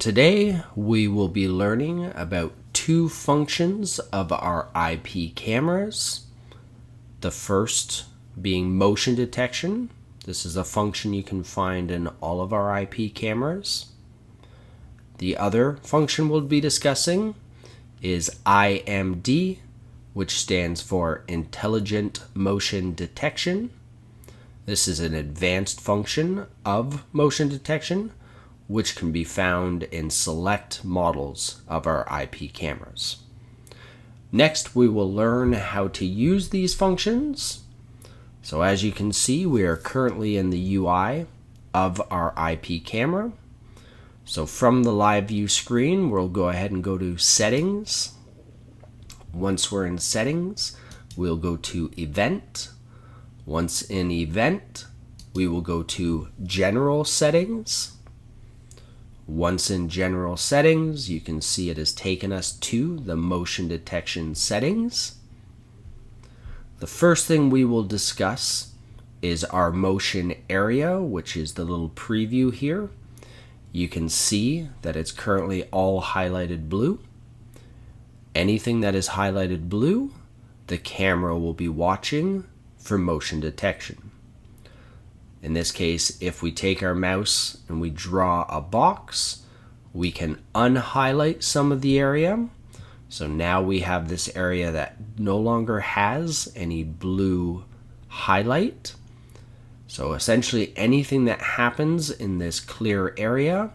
Today we will be learning about two functions of our IP cameras. The first being motion detection. This is a function you can find in all of our IP cameras. The other function we'll be discussing is IMD, which stands for Intelligent Motion Detection. This is an advanced function of motion detection, which can be found in select models of our IP cameras. Next, we will learn how to use these functions. So as you can see, we are currently in the UI of our IP camera. So from the live view screen, we'll go ahead and go to Settings. Once we're in Settings, we'll go to Event. Once in Event, we will go to General Settings. Once in General Settings, you can see it has taken us to the motion detection settings. The first thing we will discuss is our motion area, which is the little preview here. You can see that it's currently all highlighted blue. Anything that is highlighted blue, the camera will be watching for motion detection. In this case, if we take our mouse and we draw a box, we can unhighlight some of the area. So now we have this area that no longer has any blue highlight. So essentially anything that happens in this clear area,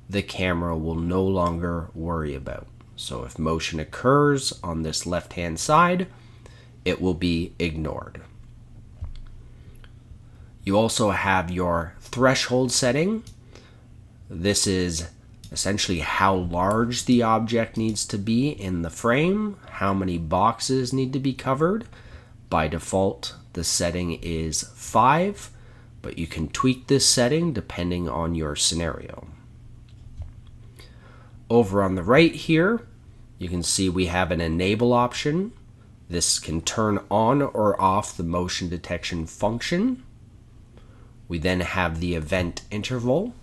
the camera will no longer worry about. So if motion occurs on this left-hand side, it will be ignored. You also have your threshold setting. This is essentially how large the object needs to be in the frame, how many boxes need to be covered. By default, the setting is 5, but you can tweak this setting depending on your scenario. Over on the right here, you can see we have an enable option. This can turn on or off the motion detection function. We then have the event interval.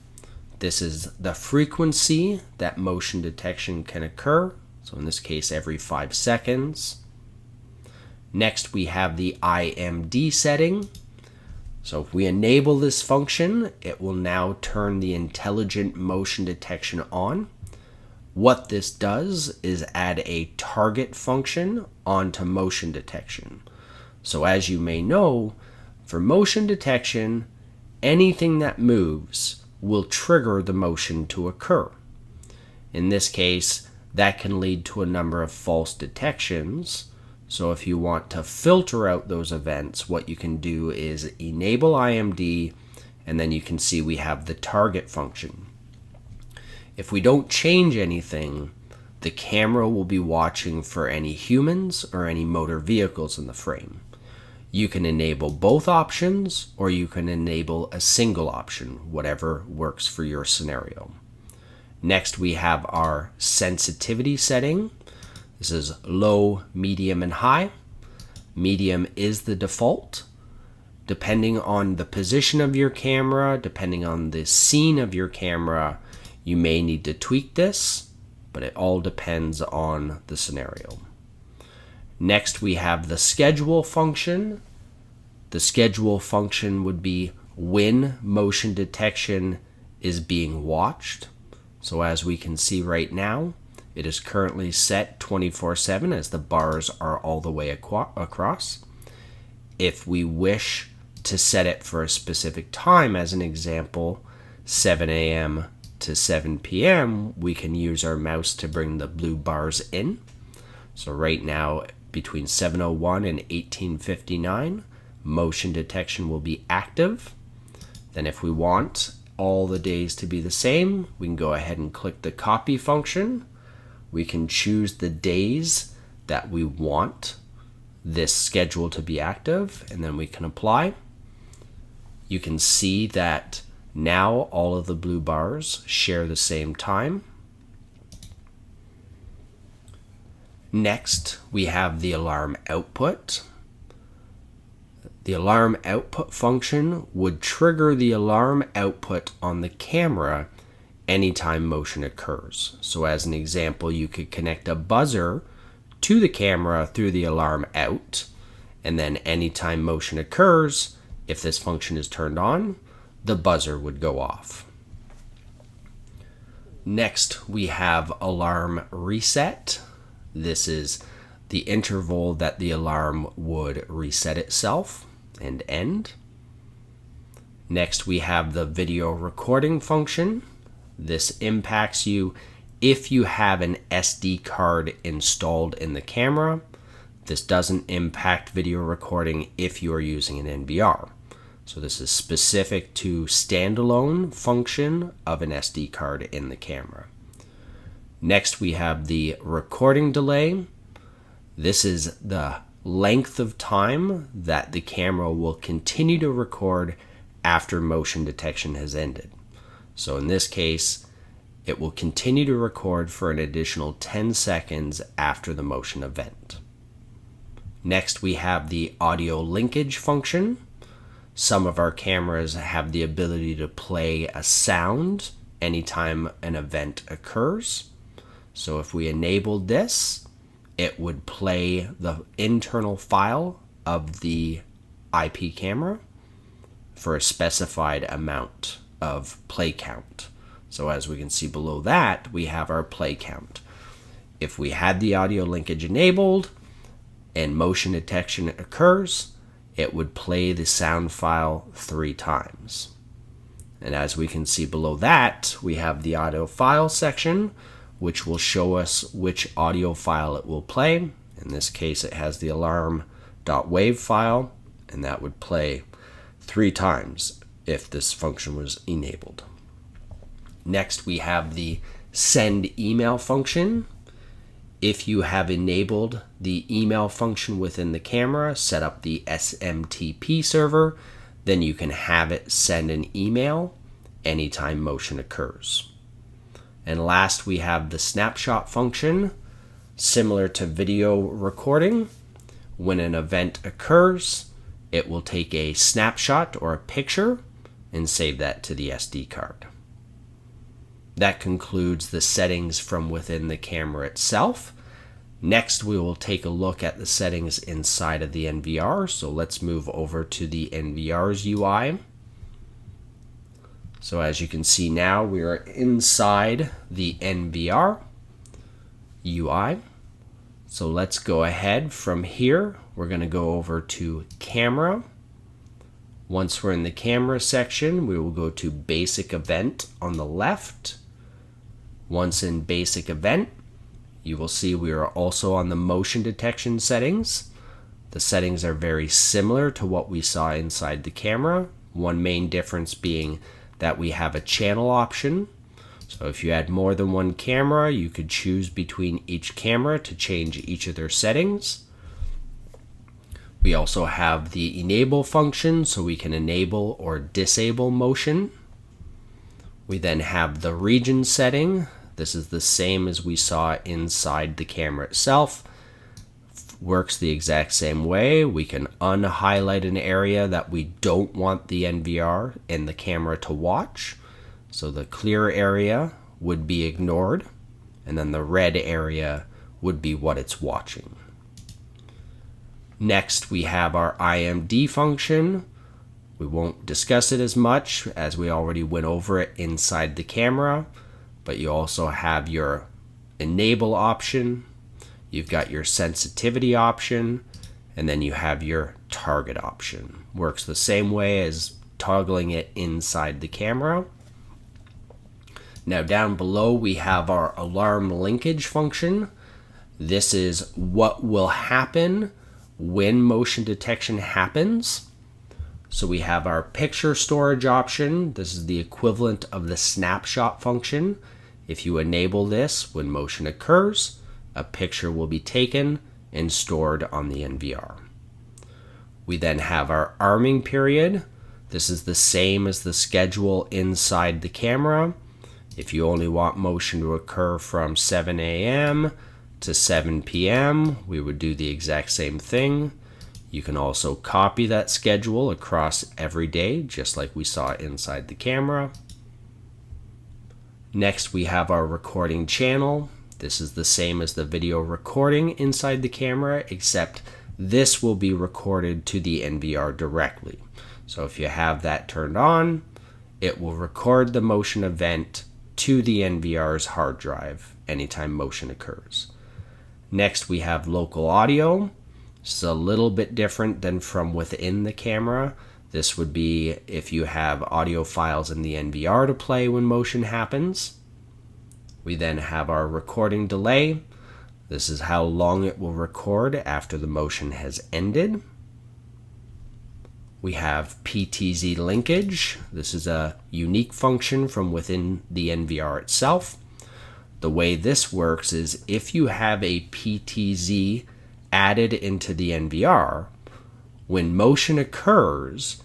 This is the frequency that motion detection can occur. So in this case, every 5 seconds. Next, we have the IMD setting. So if we enable this function, it will now turn the intelligent motion detection on. What this does is add a target function onto motion detection. So as you may know, for motion detection, anything that moves will trigger the motion to occur. In this case, that can lead to a number of false detections. So if you want to filter out those events, what you can do is enable IMD, and then you can see we have the target function. If we don't change anything, the camera will be watching for any humans or any motor vehicles in the frame. You can enable both options, or you can enable a single option, whatever works for your scenario. Next, we have our sensitivity setting. This is low, medium, and high. Medium is the default. Depending on the position of your camera, depending on the scene of your camera, you may need to tweak this, but it all depends on the scenario. Next, we have the schedule function. The schedule function would be when motion detection is being watched. So as we can see right now, it is currently set 24/7 as the bars are all the way across. If we wish to set it for a specific time, as an example, 7 a.m. to 7 p.m., we can use our mouse to bring the blue bars in. So right now, between 7:01 and 18:59, motion detection will be active. Then if we want all the days to be the same, we can go ahead and click the copy function. We can choose the days that we want this schedule to be active, and then we can apply. You can see that now all of the blue bars share the same time. Next, we have the alarm output. The alarm output function would trigger the alarm output on the camera anytime motion occurs. So as an example, you could connect a buzzer to the camera through the alarm out, and then anytime motion occurs, if this function is turned on, the buzzer would go off. Next, we have alarm reset. This is the interval that the alarm would reset itself and end. Next, we have the video recording function. This impacts you if you have an SD card installed in the camera. This doesn't impact video recording if you are using an NVR. So this is specific to standalone function of an SD card in the camera. Next, we have the recording delay. This is the length of time that the camera will continue to record after motion detection has ended. So in this case, it will continue to record for an additional 10 seconds after the motion event. Next, we have the audio linkage function. Some of our cameras have the ability to play a sound anytime an event occurs. So if we enabled this, it would play the internal file of the IP camera for a specified amount of play count. So as we can see below that, we have our play count. If we had the audio linkage enabled and motion detection occurs, it would play the sound file 3 times. And as we can see below that, we have the audio file section, which will show us which audio file it will play. In this case, it has the alarm.wav file, and that would play 3 times if this function was enabled. Next, we have the send email function. If you have enabled the email function within the camera, set up the SMTP server, then you can have it send an email anytime motion occurs. And last, we have the snapshot function. Similar to video recording, when an event occurs, it will take a snapshot or a picture and save that to the SD card. That concludes the settings from within the camera itself. Next, we will take a look at the settings inside of the NVR. So let's move over to the NVR's UI. So as you can see now, we are inside the NVR UI. So let's go ahead from here. We're going to go over to camera. Once we're in the camera section, we will go to basic event on the left. Once in basic event, you will see we are also on the motion detection settings. The settings are very similar to what we saw inside the camera. One main difference being that we have a channel option. So if you had more than one camera, you could choose between each camera to change each of their settings. We also have the enable function, so we can enable or disable motion. We then have the region setting. This is the same as we saw inside the camera itself. Works the exact same way. We can unhighlight an area that we don't want the NVR and the camera to watch. So the clear area would be ignored, and then the red area would be what it's watching. Next, we have our IMD function. We won't discuss it as much as we already went over it inside the camera, but you also have your enable option, you've got your sensitivity option, and then you have your target option. Works the same way as toggling it inside the camera. Now down below we have our alarm linkage function. This is what will happen when motion detection happens. So we have our picture storage option. This is the equivalent of the snapshot function. If you enable this, when motion occurs, a picture will be taken and stored on the NVR. We then have our arming period. This is the same as the schedule inside the camera. If you only want motion to occur from 7 a.m. to 7 p.m., we would do the exact same thing. You can also copy that schedule across every day, just like we saw inside the camera. Next, we have our recording channel. This is the same as the video recording inside the camera, except this will be recorded to the NVR directly. So if you have that turned on, it will record the motion event to the NVR's hard drive anytime motion occurs. Next, we have local audio. This is a little bit different than from within the camera. This would be if you have audio files in the NVR to play when motion happens. We then have our recording delay. This is how long it will record after the motion has ended. We have PTZ linkage. This is a unique function from within the NVR itself. The way this works is if you have a PTZ added into the NVR, when motion occurs,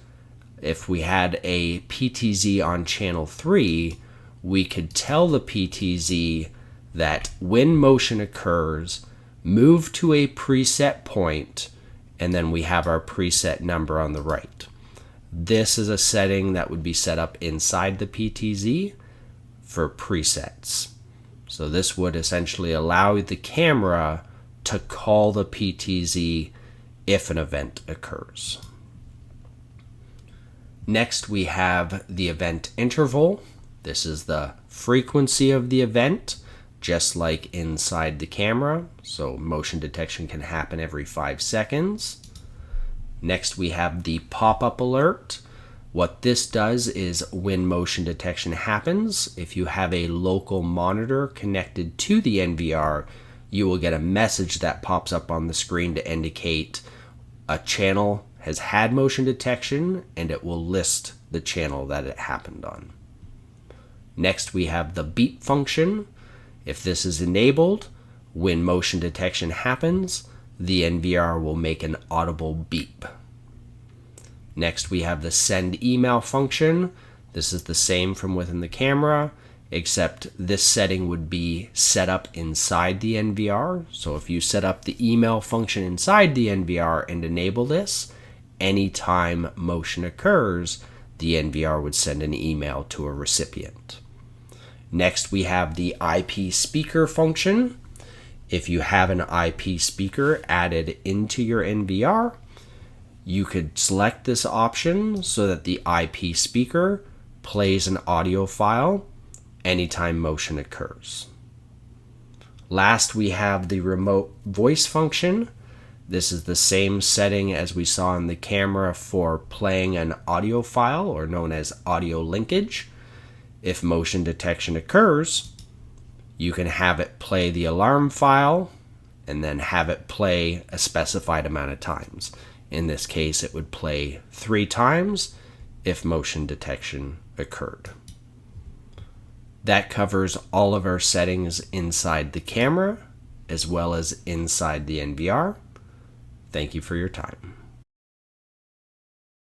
if we had a PTZ on channel 3, we could tell the PTZ that when motion occurs, move to a preset point, and then we have our preset number on the right. This is a setting that would be set up inside the PTZ for presets. So this would essentially allow the camera to call the PTZ if an event occurs. Next, we have the event interval. This is the frequency of the event, just like inside the camera. So motion detection can happen every 5 seconds. Next, we have the pop-up alert. What this does is when motion detection happens, if you have a local monitor connected to the NVR, you will get a message that pops up on the screen to indicate a channel has had motion detection, and it will list the channel that it happened on. Next, we have the beep function. If this is enabled, when motion detection happens, the NVR will make an audible beep. Next, we have the send email function. This is the same from within the camera, except this setting would be set up inside the NVR. So if you set up the email function inside the NVR and enable this, anytime motion occurs, the NVR would send an email to a recipient. Next, we have the IP speaker function. If you have an IP speaker added into your NVR, you could select this option so that the IP speaker plays an audio file anytime motion occurs. Last, we have the remote voice function. This is the same setting as we saw in the camera for playing an audio file, or known as audio linkage. If motion detection occurs, you can have it play the alarm file and then have it play a specified amount of times. In this case, it would play 3 times if motion detection occurred. That covers all of our settings inside the camera as well as inside the NVR. Thank you for your time.